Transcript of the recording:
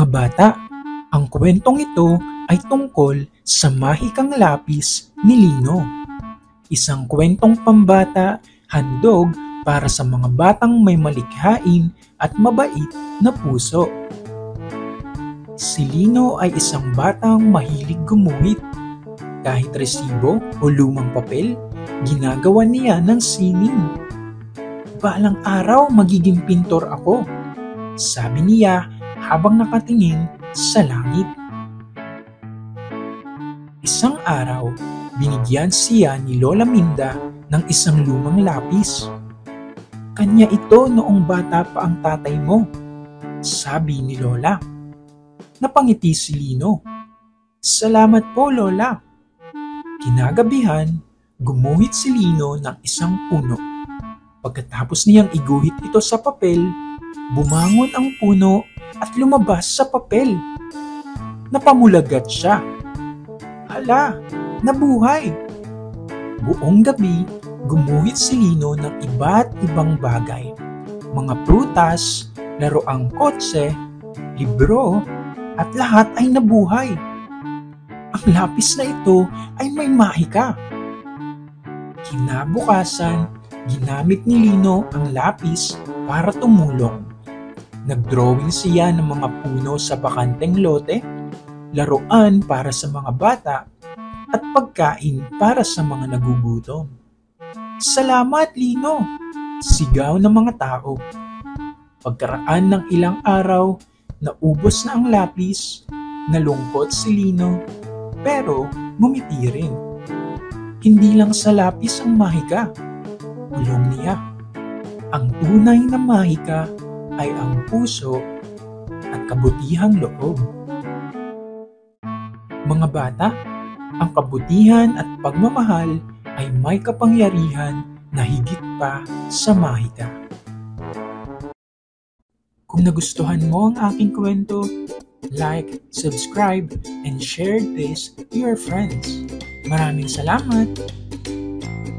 Mga bata, ang kwentong ito ay tungkol sa mahikang lapis ni Lino. Isang kwentong pambata, handog para sa mga batang may malikhain at mabait na puso. Si Lino ay isang batang mahilig gumuhit. Kahit resibo o lumang papel, ginagawa niya ng sining. Balang araw magiging pintor ako, sabi niya habang nakatingin sa langit. Isang araw, binigyan siya ni Lola Minda ng isang lumang lapis. Kanya ito noong bata pa ang tatay mo, sabi ni Lola. Napangiti si Lino. Salamat po, Lola. Kinagabihan, gumuhit si Lino ng isang puno. Pagkatapos niyang iguhit ito sa papel, bumangon ang puno at lumabas sa papel. Napamulagat siya. Hala, nabuhay! Buong gabi, gumuhit si Lino ng iba't ibang bagay. Mga prutas, laruang kotse, libro, at lahat ay nabuhay. Ang lapis na ito ay may mahika. Kinabukasan, ginamit ni Lino ang lapis para tumulong. Nagdrawing siya ng mga puno sa bakanteng lote, laruan para sa mga bata, at pagkain para sa mga nagugutom. Salamat, Lino! Sigaw ng mga tao. Pagkaraan ng ilang araw, naubos na ang lapis, nalungkot si Lino, pero ngumiti rin. Hindi lang sa lapis ang mahika, bulong niya. Ang tunay na mahika ay ang puso at kabutihang loob. Mga bata, ang kabutihan at pagmamahal ay may kapangyarihan na higit pa sa mahika. Kung nagustuhan mo ang aking kwento, like, subscribe, and share this to your friends. Maraming salamat!